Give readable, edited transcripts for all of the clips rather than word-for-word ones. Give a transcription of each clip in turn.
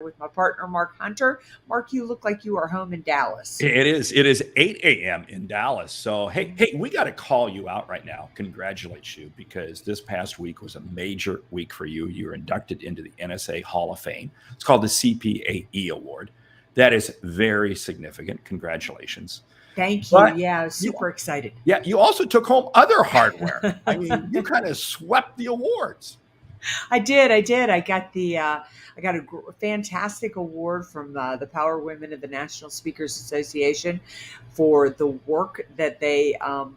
with my partner, Mark Hunter. Mark, you look like you are home in Dallas. It is. It is 8 a.m. in Dallas. So hey, we got to call you out right now. Congratulate you because this past week was a major week for you. You were inducted into the NSA Hall of Fame. It's called the CPAE Award. That is very significant. Congratulations. Thank you. But Yeah, I was you, super excited. yeah, you also took home other hardware. I mean, you kind of swept the awards. I did. I got a fantastic award from the Power Women of the National Speakers Association for the work that they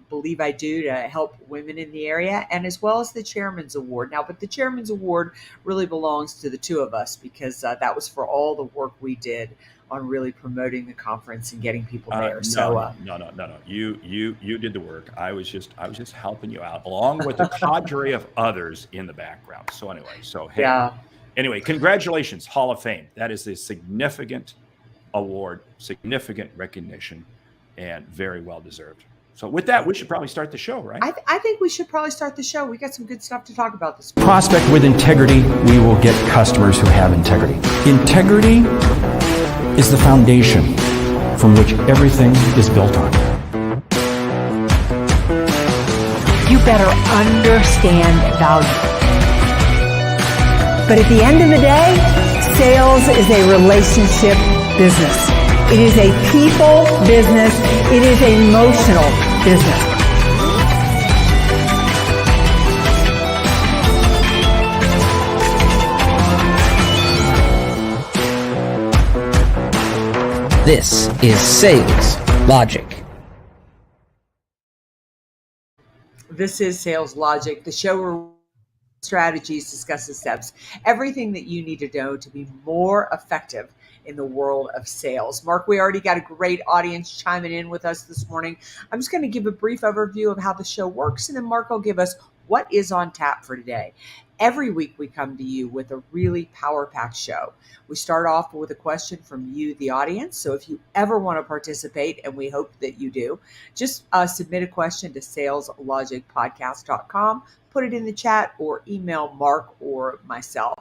believe I do to help women in the area, and as well as the Chairman's Award. Now, but the Chairman's Award really belongs to the two of us because that was for all the work we did on really promoting the conference and getting people there. No, no, no, no, no, no. You did the work. I was just helping you out, along with a cadre of others in the background. So anyway, hey, Yeah. anyway, congratulations, Hall of Fame. That is a significant award, significant recognition, and very well deserved. So with that, we should probably start the show, right? I think we should probably start the show. We got some good stuff to talk about this morning. Prospect with integrity, we will get customers who have integrity. Integrity is the foundation from which everything is built on. You better understand value. But at the end of the day, sales is a relationship business. It is a people business. It is an emotional business. This is Sales Logic. This is Sales Logic, the show where strategies discusses steps, everything that you need to know to be more effective in the world of sales. Mark, we already got a great audience chiming in with us this morning. I'm just going to give a brief overview of how the show works, and then Mark will give us what is on tap for today. Every week we come to you with a really power-packed show. We start off with a question from you, the audience. So if you ever want to participate, and we hope that you do, just submit a question to saleslogicpodcast.com, put it in the chat, or email Mark or myself.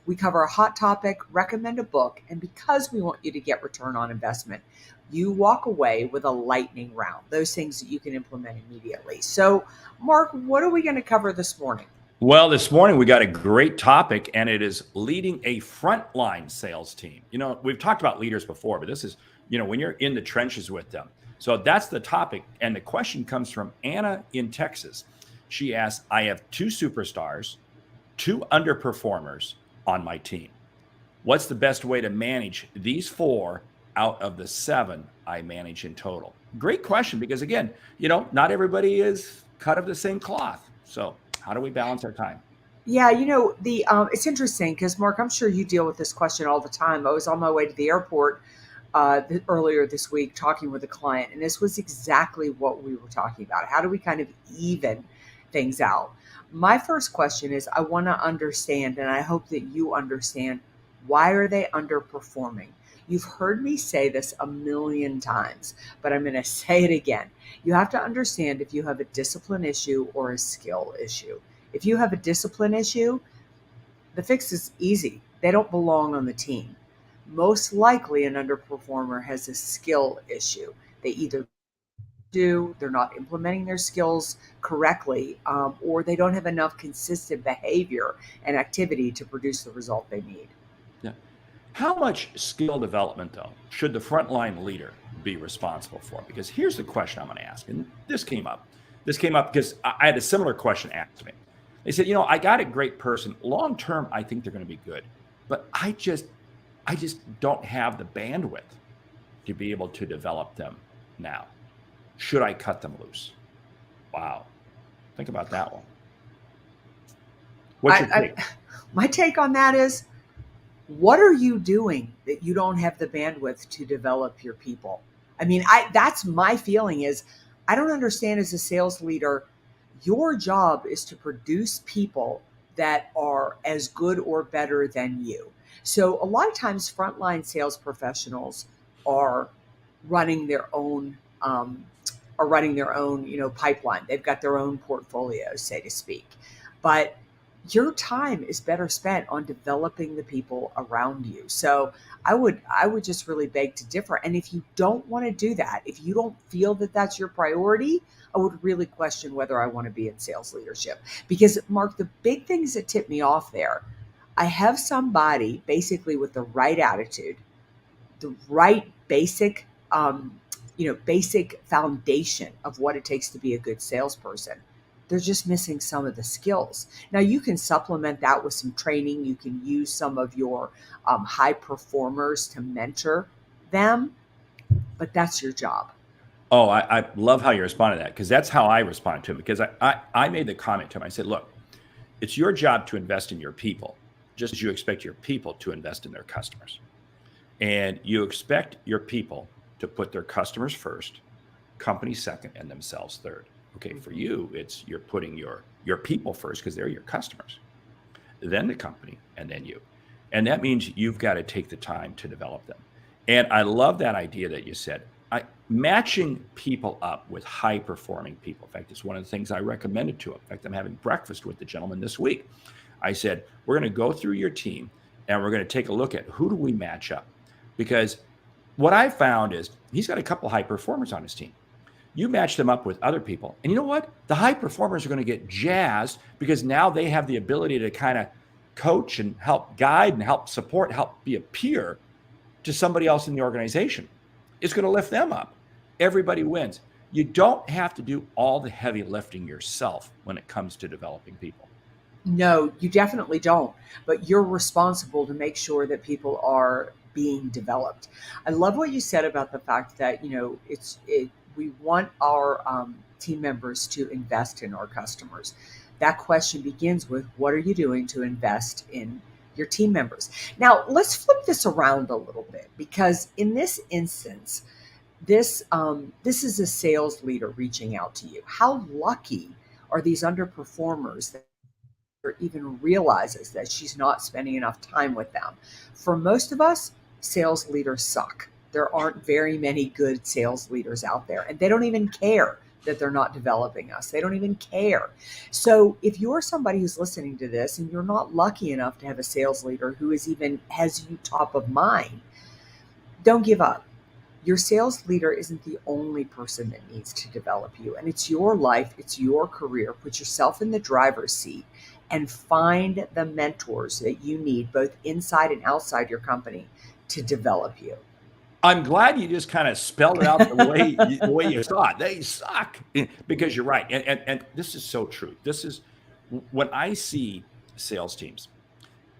We cover a hot topic, recommend a book, and because we want you to get return on investment, you walk away with a lightning round, those things that you can implement immediately. So, Mark, what are we going to cover this morning? Well, this morning we got a great topic, and it is leading a frontline sales team. You know, we've talked about leaders before, but this is, when you're in the trenches with them. So that's the topic. And the question comes from Anna in Texas. She asks, I have 2 superstars, 2 underperformers on my team. What's the best way to manage these 4 out of the 7 I manage in total? Great question, because again, not everybody is cut of the same cloth. So how do we balance our time? Yeah, it's interesting because, Mark, I'm sure you deal with this question all the time. I was on my way to the airport earlier this week talking with a client, and this was exactly what we were talking about. How do we kind of even things out? My first question is, I want to understand, and I hope that you understand, why are they underperforming? You've heard me say this a million times, but I'm going to say it again. You have to understand if you have a discipline issue or a skill issue. If you have a discipline issue, the fix is easy. They don't belong on the team. Most likely an underperformer has a skill issue. They either they're not implementing their skills correctly, or they don't have enough consistent behavior and activity to produce the result they need. Yeah. How much skill development, though, should the frontline leader be responsible for? Because here's the question I'm going to ask. And this came up. Because I had a similar question asked to me. They said, I got a great person. Long term, I think they're going to be good. But I just don't have the bandwidth to be able to develop them now. Should I cut them loose? Wow. Think about that one. What's your take? My take on that is, what are you doing that you don't have the bandwidth to develop your people? I mean, that's my feeling is, I don't understand as a sales leader, your job is to produce people that are as good or better than you. So a lot of times frontline sales professionals are running their own pipeline. They've got their own portfolio, so to speak. But your time is better spent on developing the people around you. So I would just really beg to differ. And if you don't want to do that, if you don't feel that that's your priority, I would really question whether I want to be in sales leadership. Because Mark, the big things that tip me off there, I have somebody basically with the right attitude, the right basic foundation of what it takes to be a good salesperson. They're just missing some of the skills. Now, you can supplement that with some training. You can use some of your high performers to mentor them, but that's your job. Oh, I love how you responded to that, because that's how I responded to him. Because I made the comment to him. I said, look, it's your job to invest in your people, just as you expect your people to invest in their customers. And you expect your people to put their customers first, company second, and themselves third. Okay, for you, it's you're putting your people first because they're your customers, then the company, and then you. And that means you've got to take the time to develop them. And I love that idea that you said. Matching people up with high performing people. In fact, it's one of the things I recommended to him. In fact, I'm having breakfast with the gentleman this week. I said, we're going to go through your team and we're going to take a look at who do we match up. Because what I found is he's got a couple high performers on his team. You match them up with other people. And you know what? The high performers are going to get jazzed because now they have the ability to kind of coach and help guide and help support, help be a peer to somebody else in the organization. It's going to lift them up. Everybody wins. You don't have to do all the heavy lifting yourself when it comes to developing people. No, you definitely don't. But you're responsible to make sure that people are being developed. I love what you said about the fact that, we want our team members to invest in our customers. That question begins with, what are you doing to invest in your team members? Now, let's flip this around a little bit, because in this instance, this is a sales leader reaching out to you. How lucky are these underperformers that even realizes that she's not spending enough time with them? For most of us, sales leaders suck. There aren't very many good sales leaders out there, and they don't even care that they're not developing us. They don't even care. So if you're somebody who's listening to this and you're not lucky enough to have a sales leader who has you top of mind, don't give up. Your sales leader isn't the only person that needs to develop you, and it's your life, it's your career. Put yourself in the driver's seat and find the mentors that you need, both inside and outside your company, to develop you. I'm glad you just kind of spelled it out the way you saw it. They suck, because you're right. And this is so true. This is when I see sales teams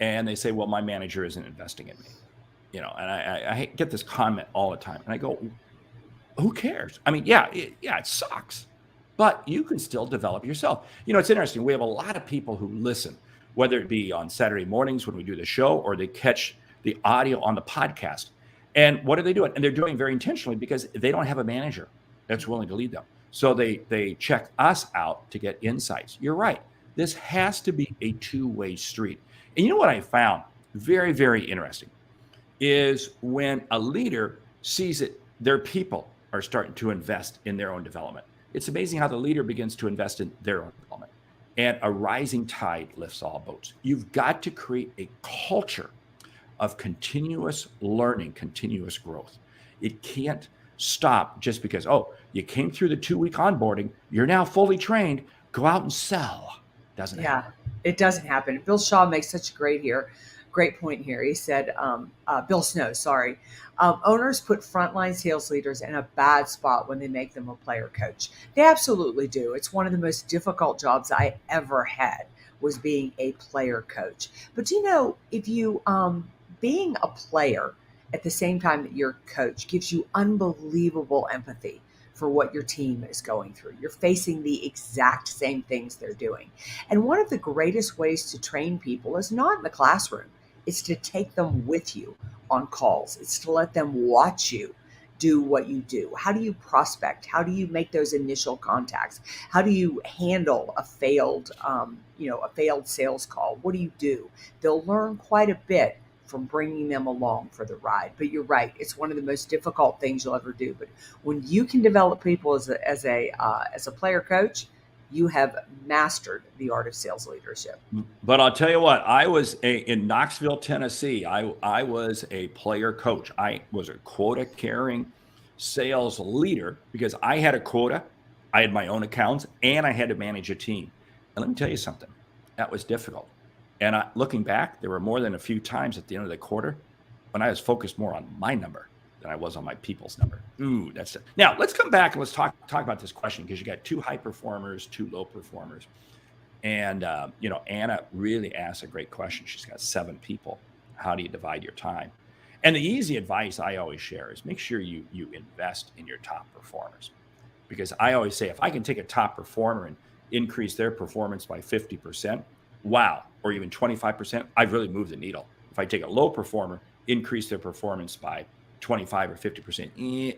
and they say, well, my manager isn't investing in me, and I get this comment all the time. And I go, who cares? I mean, yeah, it sucks, but you can still develop yourself. It's interesting. We have a lot of people who listen, whether it be on Saturday mornings when we do the show, or they catch the audio on the podcast. And what are they doing? And they're doing very intentionally because they don't have a manager that's willing to lead them. So they check us out to get insights. You're right. This has to be a two-way street. And you know what I found very, very interesting is when a leader sees it, their people are starting to invest in their own development. It's amazing how the leader begins to invest in their own development. And a rising tide lifts all boats. You've got to create a culture of continuous learning, continuous growth. It can't stop just because, you came through the 2-week onboarding, you're now fully trained, go out and sell. Doesn't happen. It doesn't happen. Bill Shaw makes such a great point here. He said, Bill Snow, sorry. Owners put frontline sales leaders in a bad spot when they make them a player coach. They absolutely do. It's one of the most difficult jobs I ever had, was being a player coach. But if you, being a player at the same time that you're a coach gives you unbelievable empathy for what your team is going through. You're facing the exact same things they're doing. And one of the greatest ways to train people is not in the classroom. It's to take them with you on calls. It's to let them watch you do what you do. How do you prospect? How do you make those initial contacts? How do you handle a failed sales call? What do you do? They'll learn quite a bit from bringing them along for the ride. But you're right, it's one of the most difficult things you'll ever do. But when you can develop people as a player coach, you have mastered the art of sales leadership. But I'll tell you what, I was in Knoxville, Tennessee. I was a player coach. I was a quota carrying sales leader because I had a quota, I had my own accounts, and I had to manage a team. And let me tell you something, that was difficult. And looking back, there were more than a few times at the end of the quarter when I was focused more on my number than I was on my people's number. Ooh, that's it. Now let's come back and let's talk about this question, because you got 2 high performers, 2 low performers. And, Anna really asked a great question. She's got 7 people. How do you divide your time? And the easy advice I always share is make sure you invest in your top performers. Because I always say, if I can take a top performer and increase their performance by 50%, wow, or even 25%, I've really moved the needle. If I take a low performer, increase their performance by 25 or 50%,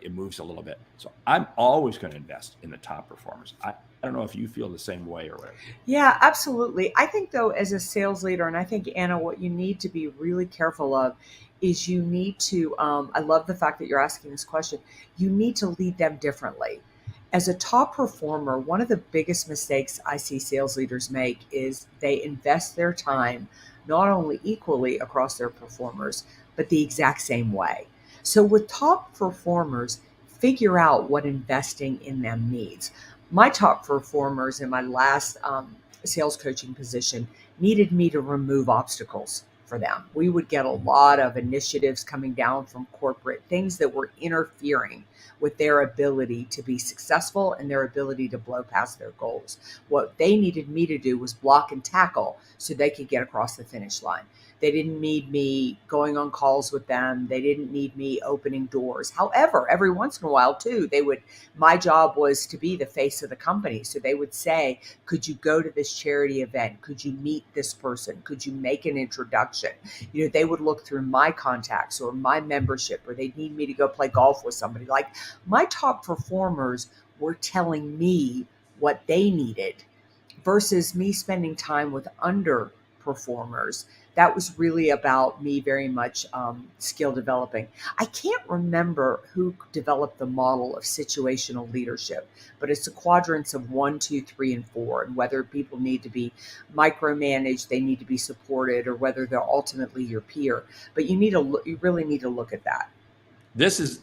it moves a little bit. So I'm always going to invest in the top performers. I don't know if you feel the same way or whatever. Yeah, absolutely. I think, though, as a sales leader, and I think, Anna, what you need to be really careful of is you need to, I love the fact that you're asking this question, you need to lead them differently. As a top performer, one of the biggest mistakes I see sales leaders make is they invest their time not only equally across their performers, but the exact same way. So with top performers, figure out what investing in them needs. My top performers in my last sales coaching position needed me to remove obstacles for them. We would get a lot of initiatives coming down from corporate, things that were interfering with their ability to be successful and their ability to blow past their goals. What they needed me to do was block and tackle so they could get across the finish line. They didn't need me going on calls with them. They didn't need me opening doors. However, every once in a while too, my job was to be the face of the company. So they would say, could you go to this charity event? Could you meet this person? Could you make an introduction? They would look through my contacts or my membership, or they'd need me to go play golf with somebody. Like, my top performers were telling me what they needed versus me spending time with underperformers. That was really about me very much skill developing. I can't remember who developed the model of situational leadership, but it's the quadrants of 1, 2, 3, and 4, and whether people need to be micromanaged, they need to be supported, or whether they're ultimately your peer. But you really need to look at that. This is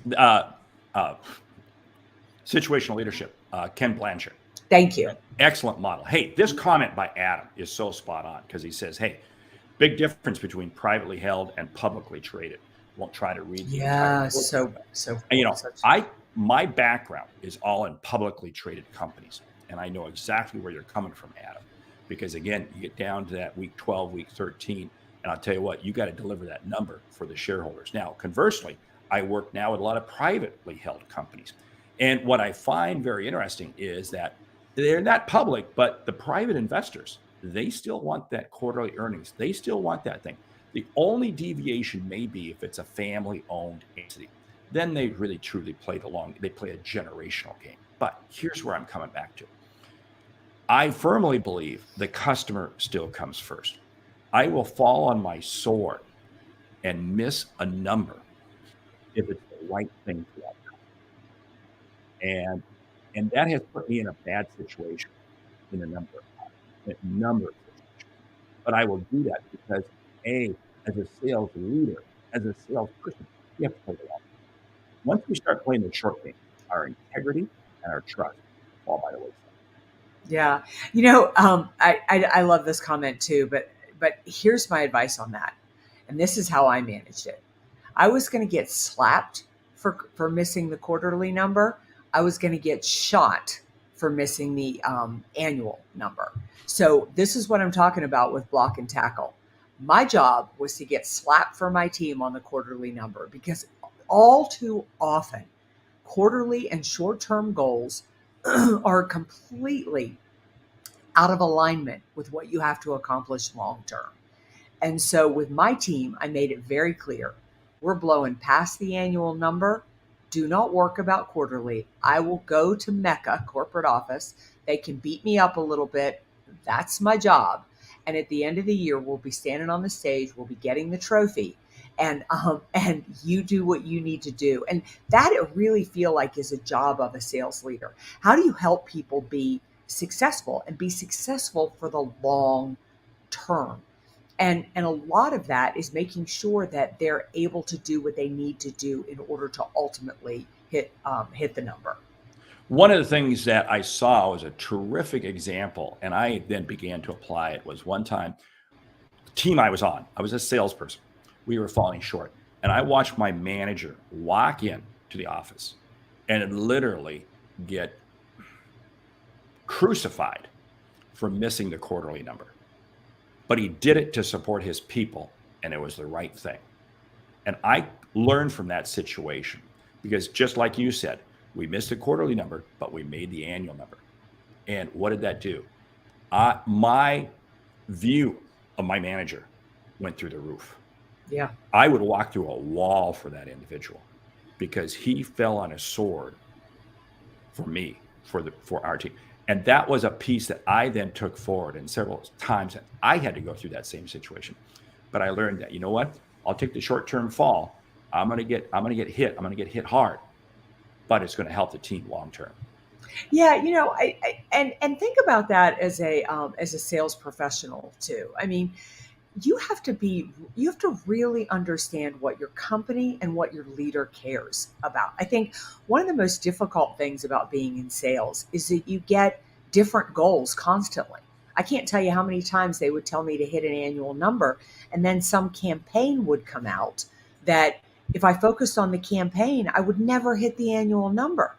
situational leadership, Ken Blanchard. Thank you. Excellent model. Hey, this comment by Adam is so spot on, because he says, hey, big difference between privately held and publicly traded. Won't try to read. Yeah, so. And, my background is all in publicly traded companies, and I know exactly where you're coming from, Adam. Because again, you get down to that week 12, week 13, and I'll tell you what, you got to deliver that number for the shareholders. Now, conversely, I work now with a lot of privately held companies, and what I find very interesting is that they're not public, but the private investors, they still want that quarterly earnings. They still want that thing. The only deviation may be if it's a family-owned entity. Then they really truly play they play a generational game. But here's where I'm coming back to. I firmly believe the customer still comes first. I will fall on my sword and miss a number if it's the right thing for that customer. And that has put me in a bad situation in a number of situations. But I will do that because, as a sales leader, as a salesperson, you have to play the long game. Once we start playing the short game, our integrity and our trust fall by the wayside. Yeah. I love this comment too, but here's my advice on that. And this is how I managed it. I was going to get slapped for missing the quarterly number. I was going to get shot for missing the annual number. So this is what I'm talking about with block and tackle. My job was to get slapped for my team on the quarterly number, because all too often, quarterly and short-term goals are completely out of alignment with what you have to accomplish long-term. And so with my team, I made it very clear, we're blowing past the annual number. Do not work about quarterly. I will go to Mecca corporate office. They can beat me up a little bit. That's my job. And at the end of the year, we'll be standing on the stage. We'll be getting the trophy. And you do what you need to do. And that I really feel like is a job of a sales leader. How do you help people be successful and be successful for the long term. And a lot of that is making sure that they're able to do what they need to do in order to ultimately hit the number. One of the things that I saw was a terrific example, and I then began to apply it. Was one time, the team I was on, I was a salesperson. We were falling short, and I watched my manager walk in to the office and literally get crucified for missing the quarterly number. But he did it to support his people, and it was the right thing. And I learned from that situation because, just like you said, we missed the quarterly number, but we made the annual number. And what did that do? My view of my manager went through the roof. Yeah. I would walk through a wall for that individual because he fell on a sword for me, for our team. And that was a piece that I then took forward, and several times that I had to go through that same situation. But I learned that, you know what? I'll take the short-term fall. I'm gonna get hit. I'm gonna get hit hard, but it's going to help the team long term. Yeah, and think about that as a sales professional too. I mean, you have to really understand what your company and what your leader cares about. I think one of the most difficult things about being in sales is that you get different goals constantly. I can't tell you how many times they would tell me to hit an annual number, and then some campaign would come out that if I focused on the campaign, I would never hit the annual number.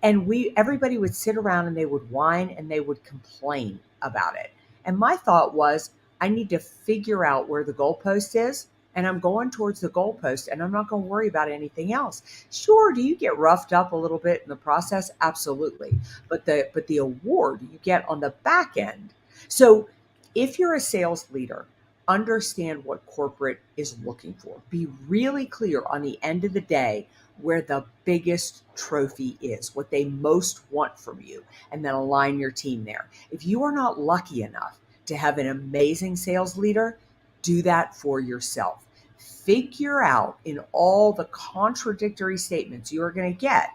And everybody would sit around and they would whine and they would complain about it. And my thought was, I need to figure out where the goalpost is, and I'm going towards the goalpost, and I'm not going to worry about anything else. Sure, do you get roughed up a little bit in the process? Absolutely. But the award you get on the back end. So if you're a sales leader, understand what corporate is looking for. Be really clear on the end of the day where the biggest trophy is, what they most want from you, and then align your team there. If you are not lucky enough to have an amazing sales leader, do that for yourself. Figure out in all the contradictory statements you are going to get,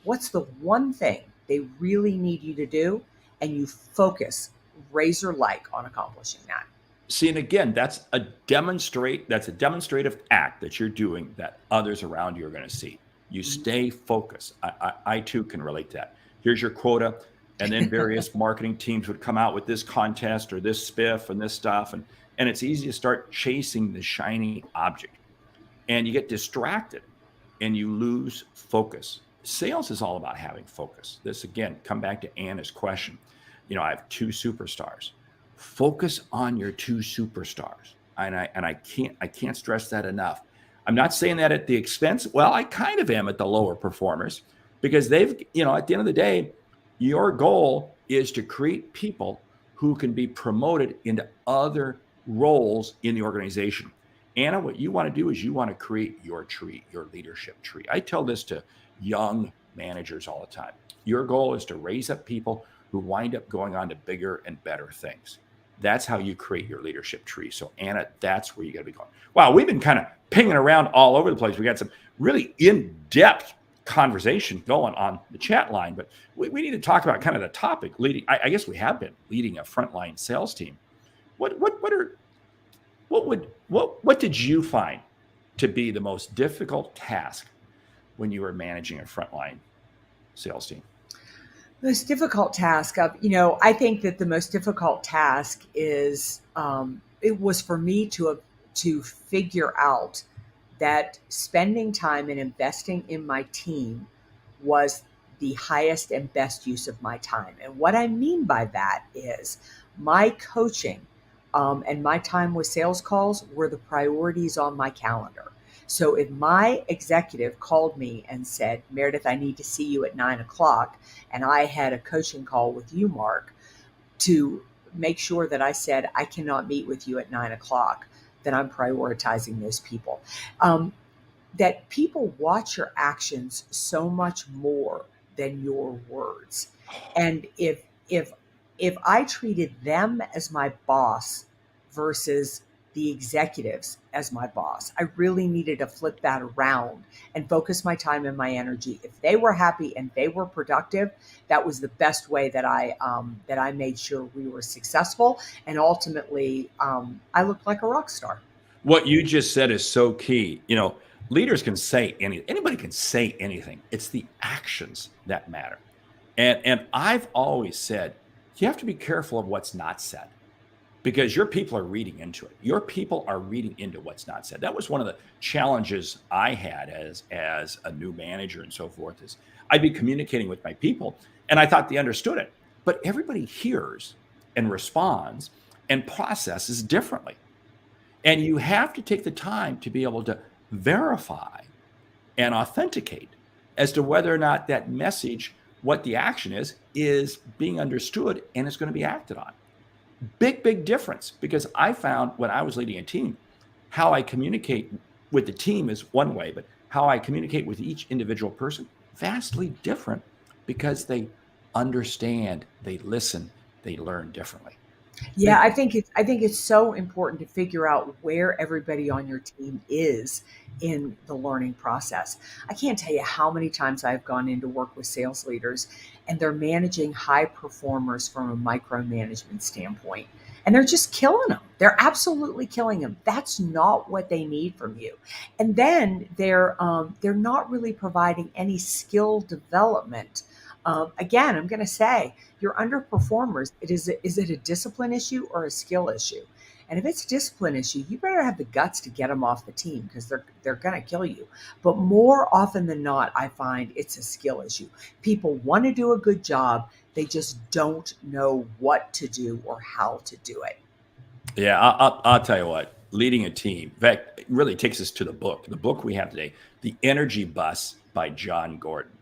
what's the one thing they really need you to do, and you focus razor-like on accomplishing that. See, and again, that's a demonstrative act that you're doing that others around you are going to see. You stay focused. I too can relate to that. Here's your quota. And then various marketing teams would come out with this contest or this spiff and this stuff. And it's easy to start chasing the shiny object. And you get distracted and you lose focus. Sales is all about having focus. This, again, come back to Anna's question. I have two superstars. Focus on your two superstars. And I can't stress that enough. I'm not saying that at the expense. Well, I kind of am at the lower performers because they've, at the end of the day, your goal is to create people who can be promoted into other roles in the organization. Anna, what you want to do is you want to create your tree, your leadership tree. I tell this to young managers all the time. Your goal is to raise up people who wind up going on to bigger and better things. That's how you create your leadership tree. So Anna, that's where you got to be going. Wow, we've been kind of pinging around all over the place. We got some really in-depth conversation going on the chat line, but we need to talk about kind of the topic leading. I guess we have been leading a frontline sales team. What did you find to be the most difficult task when you were managing a frontline sales team? Most difficult task I think that the most difficult task is it was for me to figure out that spending time and investing in my team was the highest and best use of my time. And what I mean by that is my coaching and my time with sales calls were the priorities on my calendar. So if my executive called me and said, Meridith, I need to see you at 9:00, and I had a coaching call with you, Mark, to make sure that I said, I cannot meet with you at 9:00, then I'm prioritizing those people. That people watch your actions so much more than your words. And if I treated them as my boss versus the executives as my boss. I really needed to flip that around and focus my time and my energy. If they were happy and they were productive, that was the best way that I made sure we were successful. And ultimately, I looked like a rock star. What you just said is so key. Leaders can say anything. Anybody can say anything. It's the actions that matter. And I've always said you have to be careful of what's not said, because your people are reading into it. Your people are reading into what's not said. That was one of the challenges I had as a new manager and so forth, is I'd be communicating with my people and I thought they understood it, but everybody hears and responds and processes differently. And you have to take the time to be able to verify and authenticate as to whether or not that message, what the action is being understood and is going to be acted on. Big difference, because I found when I was leading a team, how I communicate with the team is one way, but how I communicate with each individual person, vastly different, because they understand, they listen, they learn differently. Yeah, I think it's so important to figure out where everybody on your team is in the learning process. I can't tell you how many times I've gone in to work with sales leaders and they're managing high performers from a micromanagement standpoint. And they're just killing them. They're absolutely killing them. That's not what they need from you. And then they're not really providing any skill development. Again, I'm going to say you're underperformers. Is it a discipline issue or a skill issue? And if it's a discipline issue, you better have the guts to get them off the team, because they're going to kill you. But more often than not, I find it's a skill issue. People want to do a good job. They just don't know what to do or how to do it. Yeah, I'll tell you what, leading a team, in fact, it really takes us to the book we have today, The Energy Bus by John Gordon.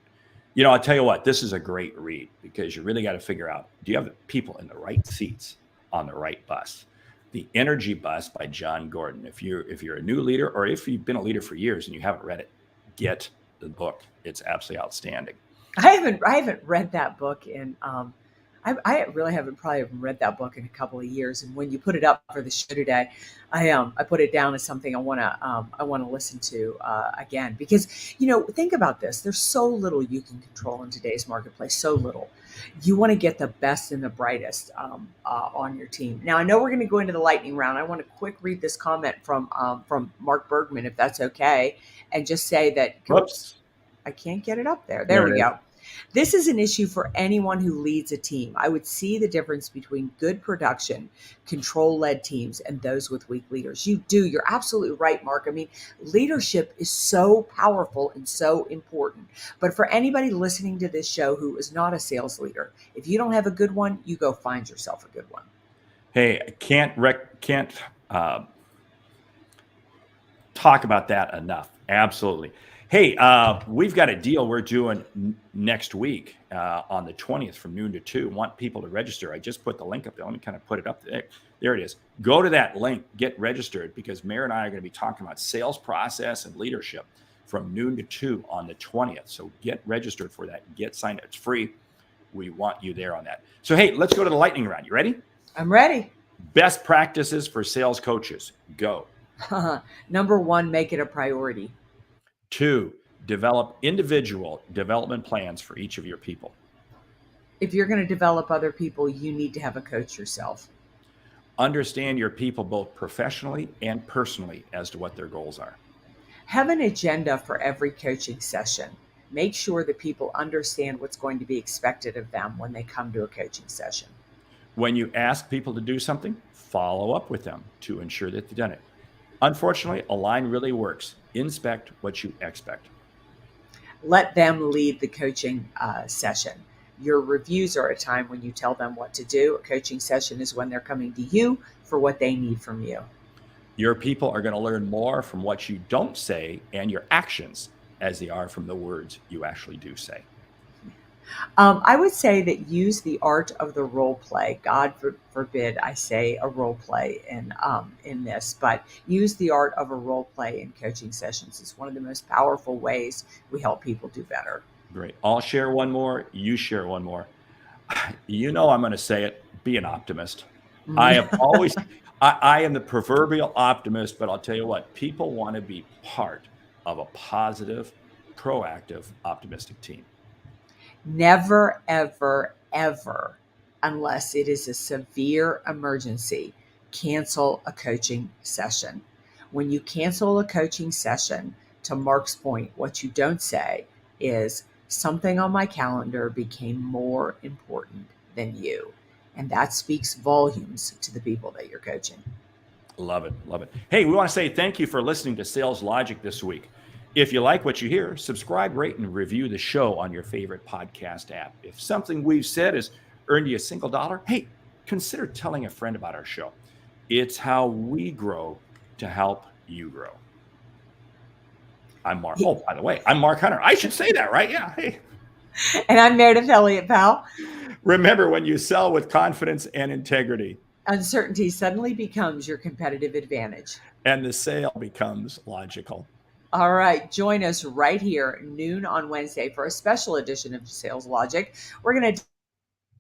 I'll tell you what, this is a great read, because you really got to figure out, do you have the people in the right seats on the right bus? The Energy Bus by John Gordon. If you're a new leader, or if you've been a leader for years and you haven't read it, get the book. It's absolutely outstanding. I haven't read that book in I really haven't probably haven't read that book in a couple of years. And when you put it up for the show today, I put it down as something I want to listen to again, because think about this. There's so little you can control in today's marketplace. So little. You want to get the best and the brightest on your team. Now I know we're going to go into the lightning round. I want to quick read this comment from Mark Bergman, if that's okay, and just say that. Whoops. I can't get it up there. There we go. This is an issue for anyone who leads a team. I would see the difference between good production, control-led teams, and those with weak leaders. You're absolutely right, Mark. I mean, leadership is so powerful and so important. But for anybody listening to this show who is not a sales leader, if you don't have a good one, you go find yourself a good one. Hey, I can't talk about that enough. Absolutely. Hey, we've got a deal we're doing next week on the 20th from noon to 2. Want people to register. I just put the link up there. Let me kind of put it up there. There it is. Go to that link, get registered, because Mary and I are going to be talking about sales process and leadership from noon to 2 on the 20th. So get registered for that. Get signed up. It's free. We want you there on that. So, hey, let's go to the lightning round. You ready? I'm ready. Best practices for sales coaches. Go. Number 1, make it a priority. 2, develop individual development plans for each of your people. If you're going to develop other people, you need to have a coach yourself. Understand your people both professionally and personally as to what their goals are. Have an agenda for every coaching session. Make sure that people understand what's going to be expected of them when they come to a coaching session. When you ask people to do something, follow up with them to ensure that they've done it. Unfortunately, a line really works. Inspect what you expect. Let them lead the coaching session. Your reviews are a time when you tell them what to do. A coaching session is when they're coming to you for what they need from you. Your people are going to learn more from what you don't say and your actions as they are from the words you actually do say. I would say that use the art of the role play. God forbid I say a role play in this, but use the art of a role play in coaching sessions. It's one of the most powerful ways we help people do better. Great. I'll share one more. You share one more. I'm going to say it. Be an optimist. I have I am the proverbial optimist, but I'll tell you what, people want to be part of a positive, proactive, optimistic team. Never, ever, ever, unless it is a severe emergency, cancel a coaching session. When you cancel a coaching session, to Mark's point, what you don't say is something on my calendar became more important than you. And that speaks volumes to the people that you're coaching. Love it. Love it. Hey, we want to say thank you for listening to Sales Logic this week. If you like what you hear, subscribe, rate, and review the show on your favorite podcast app. If something we've said has earned you a single dollar, hey, consider telling a friend about our show. It's how we grow to help you grow. I'm Mark. Oh, by the way, I'm Mark Hunter. I should say that, right? Yeah. Hey. And I'm Meridith Elliott, Powell. Remember, when you sell with confidence and integrity, uncertainty suddenly becomes your competitive advantage. And the sale becomes logical. All right. Join us right here, noon on Wednesday, for a special edition of Sales Logic. We're going to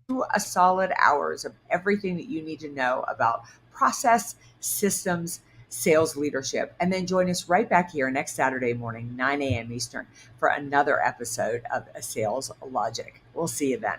do a solid hours of everything that you need to know about process, systems, sales leadership. And then join us right back here next Saturday morning, 9 a.m. Eastern, for another episode of Sales Logic. We'll see you then.